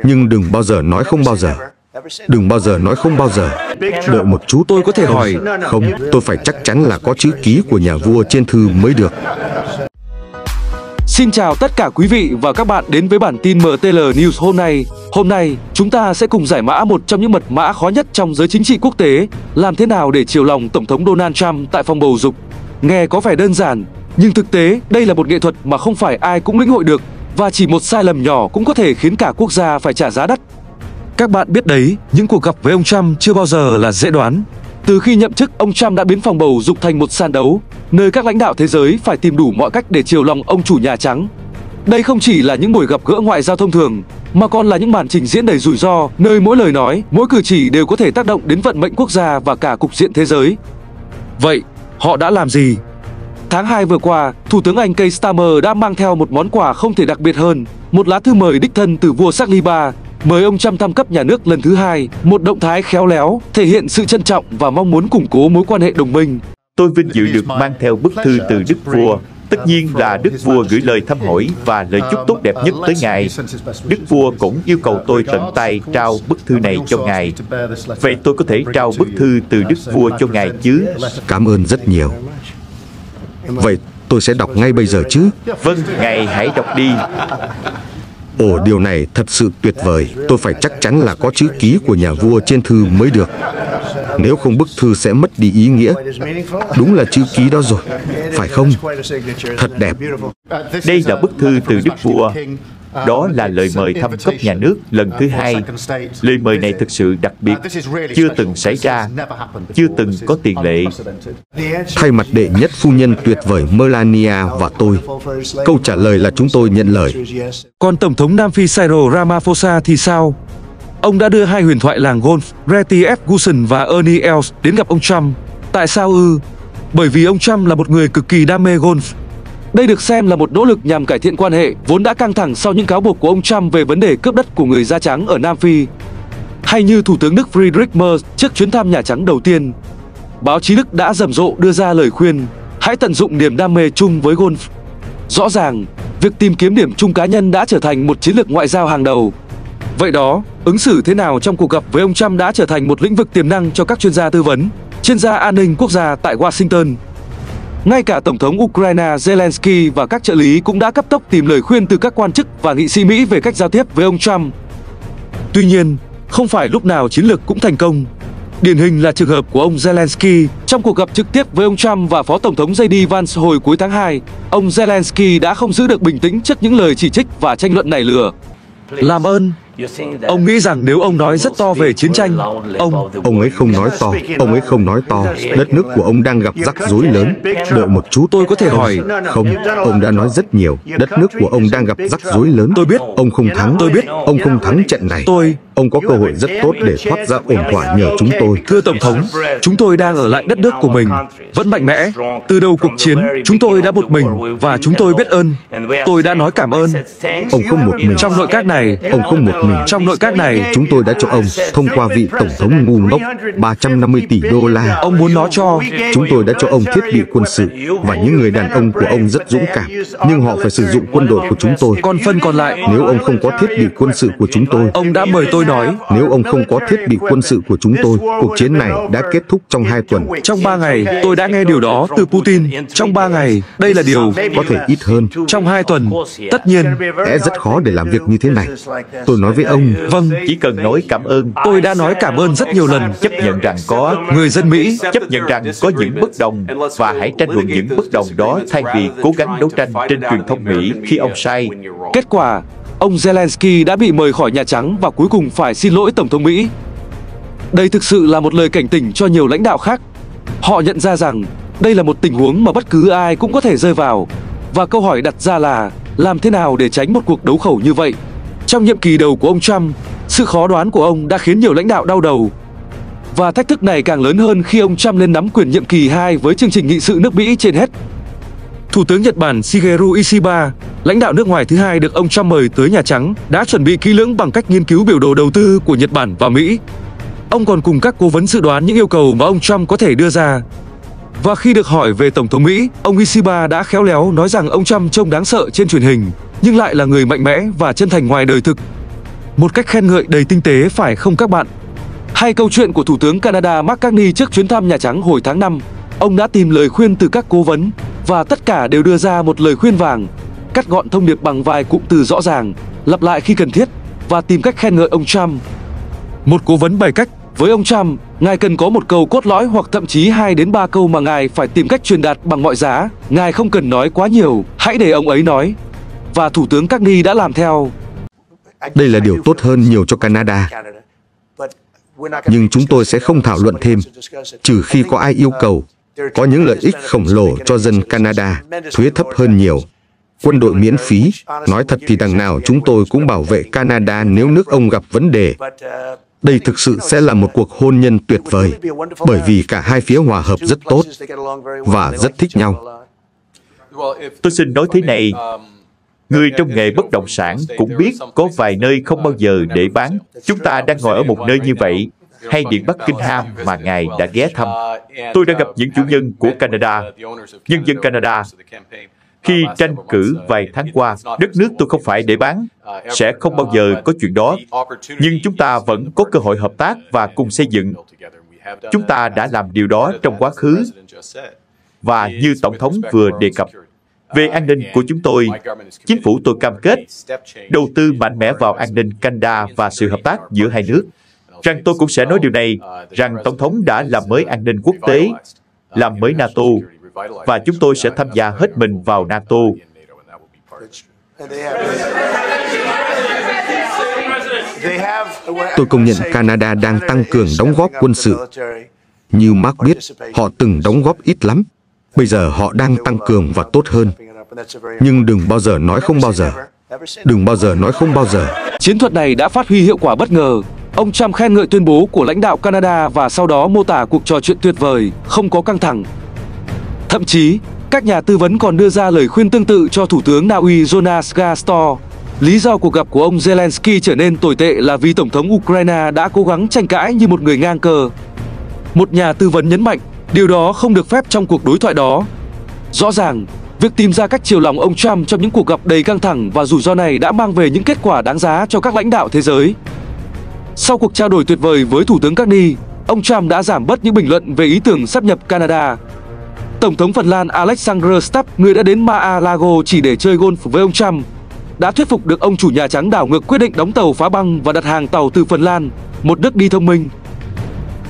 Nhưng đừng bao giờ nói không bao giờ. Đừng bao giờ nói không bao giờ. Đợi một chút, tôi có thể hỏi. Không, tôi phải chắc chắn là có chữ ký của nhà vua trên thư mới được. Xin chào tất cả quý vị và các bạn đến với bản tin MTL News hôm nay. Hôm nay, chúng ta sẽ cùng giải mã một trong những mật mã khó nhất trong giới chính trị quốc tế. Làm thế nào để chiều lòng Tổng thống Donald Trump tại phòng bầu dục? Nghe có vẻ đơn giản, nhưng thực tế đây là một nghệ thuật mà không phải ai cũng lĩnh hội được. Và chỉ một sai lầm nhỏ cũng có thể khiến cả quốc gia phải trả giá đắt. Các bạn biết đấy, những cuộc gặp với ông Trump chưa bao giờ là dễ đoán. Từ khi nhậm chức, ông Trump đã biến phòng bầu dục thành một sàn đấu, nơi các lãnh đạo thế giới phải tìm đủ mọi cách để chiều lòng ông chủ Nhà Trắng. Đây không chỉ là những buổi gặp gỡ ngoại giao thông thường, mà còn là những màn trình diễn đầy rủi ro, nơi mỗi lời nói, mỗi cử chỉ đều có thể tác động đến vận mệnh quốc gia và cả cục diện thế giới. Vậy, họ đã làm gì? Tháng 2 vừa qua, Thủ tướng Anh Keir Starmer đã mang theo một món quà không thể đặc biệt hơn, một lá thư mời đích thân từ vua Charles III, mời ông Trump thăm cấp nhà nước lần thứ 2, một động thái khéo léo, thể hiện sự trân trọng và mong muốn củng cố mối quan hệ đồng minh. Tôi vinh dự được mang theo bức thư từ Đức Vua. Tất nhiên là Đức Vua gửi lời thăm hỏi và lời chúc tốt đẹp nhất tới Ngài. Đức Vua cũng yêu cầu tôi tận tay trao bức thư này cho Ngài. Vậy tôi có thể trao bức thư từ Đức Vua cho Ngài chứ? Cảm ơn rất nhiều. Vậy tôi sẽ đọc ngay bây giờ chứ? Vâng, Ngài hãy đọc đi. Ồ, điều này thật sự tuyệt vời. Tôi phải chắc chắn là có chữ ký của nhà vua trên thư mới được. Nếu không, bức thư sẽ mất đi ý nghĩa. Đúng là chữ ký đó rồi, phải không? Thật đẹp. Đây là bức thư từ Đức Vua. Đó là lời mời thăm cấp nhà nước lần thứ 2. Lời mời này thực sự đặc biệt, chưa từng xảy ra, chưa từng có tiền lệ. Thay mặt đệ nhất phu nhân tuyệt vời Melania và tôi, câu trả lời là chúng tôi nhận lời. Còn Tổng thống Nam Phi Cyril Ramaphosa thì sao? Ông đã đưa hai huyền thoại làng golf Retty Ferguson và Ernie Els đến gặp ông Trump. Tại sao ư? Bởi vì ông Trump là một người cực kỳ đam mê golf. Đây được xem là một nỗ lực nhằm cải thiện quan hệ vốn đã căng thẳng sau những cáo buộc của ông Trump về vấn đề cướp đất của người da trắng ở Nam Phi. Hay như Thủ tướng Đức Friedrich Merz trước chuyến thăm Nhà Trắng đầu tiên, báo chí Đức đã rầm rộ đưa ra lời khuyên hãy tận dụng niềm đam mê chung với golf. Rõ ràng, việc tìm kiếm điểm chung cá nhân đã trở thành một chiến lược ngoại giao hàng đầu. Vậy đó, ứng xử thế nào trong cuộc gặp với ông Trump đã trở thành một lĩnh vực tiềm năng cho các chuyên gia tư vấn, chuyên gia an ninh quốc gia tại Washington. Ngay cả Tổng thống Ukraine Zelensky và các trợ lý cũng đã cấp tốc tìm lời khuyên từ các quan chức và nghị sĩ Mỹ về cách giao tiếp với ông Trump. Tuy nhiên, không phải lúc nào chiến lược cũng thành công. Điển hình là trường hợp của ông Zelensky trong cuộc gặp trực tiếp với ông Trump và Phó Tổng thống JD Vance hồi cuối tháng 2. Ông Zelensky đã không giữ được bình tĩnh trước những lời chỉ trích và tranh luận nảy lửa. Làm ơn, ông nghĩ rằng nếu ông nói rất to về chiến tranh, Ông ấy không nói to, ông ấy không nói to. Đất nước của ông đang gặp rắc rối lớn. Đợi một chút, tôi có thể hỏi. Không, ông đã nói rất nhiều. Đất nước của ông đang gặp rắc rối lớn. Tôi biết. Ông không thắng. Tôi biết. Ông không thắng trận này. Ông có cơ hội rất tốt để thoát ra ổn thỏa nhờ chúng tôi. Thưa Tổng thống, chúng tôi đang ở lại đất nước của mình, vẫn mạnh mẽ. Từ đầu cuộc chiến, chúng tôi đã một mình và chúng tôi biết ơn. Tôi đã nói cảm ơn. Ông không một mình. Trong nội các này, Ông không một mình. trong nội các này, chúng tôi đã cho ông, thông qua vị Tổng thống ngu ngốc, 350 tỷ đô la. Ông muốn nó cho. Chúng tôi đã cho ông thiết bị quân sự và những người đàn ông của ông rất dũng cảm. Nhưng họ phải sử dụng quân đội của chúng tôi. Còn phần còn lại, nếu ông không có thiết bị quân sự của chúng tôi, ông đã mời tôi nói. Nếu ông không có thiết bị quân sự của chúng tôi, cuộc chiến này đã kết thúc trong 2 tuần. Trong 3 ngày, tôi đã nghe điều đó từ Putin. Trong 3 ngày, đây là điều có thể ít hơn. Trong 2 tuần, tất nhiên, sẽ rất khó để làm việc như thế này. Tôi nói với ông, vâng, chỉ cần nói cảm ơn. Tôi đã nói cảm ơn rất nhiều lần. Chấp nhận rằng có người dân Mỹ, chấp nhận rằng có những bất đồng và hãy tranh luận những bất đồng đó thay vì cố gắng đấu tranh trên truyền thông Mỹ khi ông sai. Kết quả, ông Zelensky đã bị mời khỏi Nhà Trắng và cuối cùng phải xin lỗi Tổng thống Mỹ. Đây thực sự là một lời cảnh tỉnh cho nhiều lãnh đạo khác. Họ nhận ra rằng đây là một tình huống mà bất cứ ai cũng có thể rơi vào. Và câu hỏi đặt ra là làm thế nào để tránh một cuộc đấu khẩu như vậy? Trong nhiệm kỳ đầu của ông Trump, sự khó đoán của ông đã khiến nhiều lãnh đạo đau đầu. Và thách thức này càng lớn hơn khi ông Trump lên nắm quyền nhiệm kỳ 2 với chương trình nghị sự nước Mỹ trên hết. Thủ tướng Nhật Bản Shigeru Ishiba, lãnh đạo nước ngoài thứ 2 được ông Trump mời tới Nhà Trắng, đã chuẩn bị kỹ lưỡng bằng cách nghiên cứu biểu đồ đầu tư của Nhật Bản và Mỹ. Ông còn cùng các cố vấn dự đoán những yêu cầu mà ông Trump có thể đưa ra. Và khi được hỏi về Tổng thống Mỹ, ông Ishiba đã khéo léo nói rằng ông Trump trông đáng sợ trên truyền hình, nhưng lại là người mạnh mẽ và chân thành ngoài đời thực. Một cách khen ngợi đầy tinh tế phải không các bạn? Hay câu chuyện của Thủ tướng Canada Mark Carney trước chuyến thăm Nhà Trắng hồi tháng 5. Ông đã tìm lời khuyên từ các cố vấn và tất cả đều đưa ra một lời khuyên vàng, cắt gọn thông điệp bằng vài cụm từ rõ ràng, lặp lại khi cần thiết và tìm cách khen ngợi ông Trump. Một cố vấn bày cách, với ông Trump, ngài cần có một câu cốt lõi hoặc thậm chí 2 đến 3 câu mà ngài phải tìm cách truyền đạt bằng mọi giá. Ngài không cần nói quá nhiều, hãy để ông ấy nói. Và Thủ tướng Carney đã làm theo. Đây là điều tốt hơn nhiều cho Canada. Nhưng chúng tôi sẽ không thảo luận thêm, trừ khi có ai yêu cầu. Có những lợi ích khổng lồ cho dân Canada, thuế thấp hơn nhiều, quân đội miễn phí. Nói thật thì đằng nào chúng tôi cũng bảo vệ Canada nếu nước ông gặp vấn đề. Đây thực sự sẽ là một cuộc hôn nhân tuyệt vời, bởi vì cả hai phía hòa hợp rất tốt và rất thích nhau. Tôi xin nói thế này, người trong nghề bất động sản cũng biết có vài nơi không bao giờ để bán. Chúng ta đang ngồi ở một nơi như vậy, hay Điện Buckingham mà ngài đã ghé thăm. Tôi đã gặp những chủ nhân của Canada, nhân dân Canada. Khi tranh cử vài tháng qua, đất nước tôi không phải để bán, sẽ không bao giờ có chuyện đó. Nhưng chúng ta vẫn có cơ hội hợp tác và cùng xây dựng. Chúng ta đã làm điều đó trong quá khứ. Và như Tổng thống vừa đề cập, về an ninh của chúng tôi, chính phủ tôi cam kết đầu tư mạnh mẽ vào an ninh Canada và sự hợp tác giữa hai nước. Rằng tôi cũng sẽ nói điều này, rằng Tổng thống đã làm mới an ninh quốc tế, làm mới NATO, và chúng tôi sẽ tham gia hết mình vào NATO. Tôi công nhận Canada đang tăng cường đóng góp quân sự. Như Mark biết, họ từng đóng góp ít lắm. Bây giờ họ đang tăng cường và tốt hơn. Nhưng đừng bao giờ nói không bao giờ. Đừng bao giờ nói không bao giờ. Chiến thuật này đã phát huy hiệu quả bất ngờ. Ông Trump khen ngợi tuyên bố của lãnh đạo Canada và sau đó mô tả cuộc trò chuyện tuyệt vời, không có căng thẳng. Thậm chí, các nhà tư vấn còn đưa ra lời khuyên tương tự cho Thủ tướng Na Uy Jonas Gastor. Lý do cuộc gặp của ông Zelensky trở nên tồi tệ là vì Tổng thống Ukraine đã cố gắng tranh cãi như một người ngang cờ. Một nhà tư vấn nhấn mạnh, điều đó không được phép trong cuộc đối thoại đó. Rõ ràng, việc tìm ra cách chiều lòng ông Trump trong những cuộc gặp đầy căng thẳng và rủi ro này đã mang về những kết quả đáng giá cho các lãnh đạo thế giới. Sau cuộc trao đổi tuyệt vời với Thủ tướng Carney, ông Trump đã giảm bớt những bình luận về ý tưởng sáp nhập Canada. Tổng thống Phần Lan Alexander Stubb, người đã đến Mar-a-Lago chỉ để chơi golf với ông Trump, đã thuyết phục được ông chủ Nhà Trắng đảo ngược quyết định đóng tàu phá băng và đặt hàng tàu từ Phần Lan, một nước đi thông minh.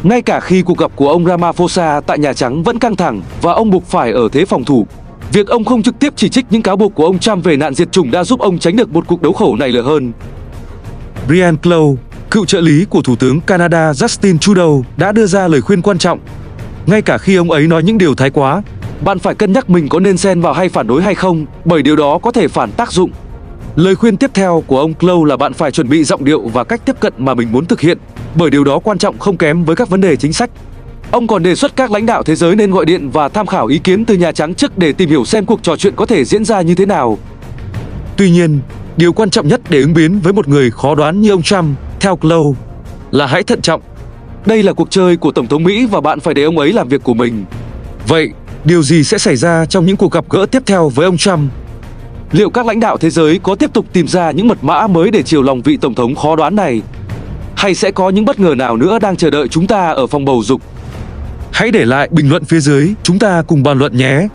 Ngay cả khi cuộc gặp của ông Ramaphosa tại Nhà Trắng vẫn căng thẳng và ông buộc phải ở thế phòng thủ, việc ông không trực tiếp chỉ trích những cáo buộc của ông Trump về nạn diệt chủng đã giúp ông tránh được một cuộc đấu khẩu nảy lửa hơn. Brian Clough, cựu trợ lý của Thủ tướng Canada Justin Trudeau, đã đưa ra lời khuyên quan trọng. Ngay cả khi ông ấy nói những điều thái quá, bạn phải cân nhắc mình có nên xen vào hay phản đối hay không, bởi điều đó có thể phản tác dụng. Lời khuyên tiếp theo của ông Clough là bạn phải chuẩn bị giọng điệu và cách tiếp cận mà mình muốn thực hiện, bởi điều đó quan trọng không kém với các vấn đề chính sách. Ông còn đề xuất các lãnh đạo thế giới nên gọi điện và tham khảo ý kiến từ Nhà Trắng trước để tìm hiểu xem cuộc trò chuyện có thể diễn ra như thế nào. Tuy nhiên, điều quan trọng nhất để ứng biến với một người khó đoán như ông Trump, theo Clough, là hãy thận trọng. Đây là cuộc chơi của Tổng thống Mỹ và bạn phải để ông ấy làm việc của mình. Vậy, điều gì sẽ xảy ra trong những cuộc gặp gỡ tiếp theo với ông Trump? Liệu các lãnh đạo thế giới có tiếp tục tìm ra những mật mã mới để chiều lòng vị Tổng thống khó đoán này? Hay sẽ có những bất ngờ nào nữa đang chờ đợi chúng ta ở phòng bầu dục? Hãy để lại bình luận phía dưới, chúng ta cùng bàn luận nhé!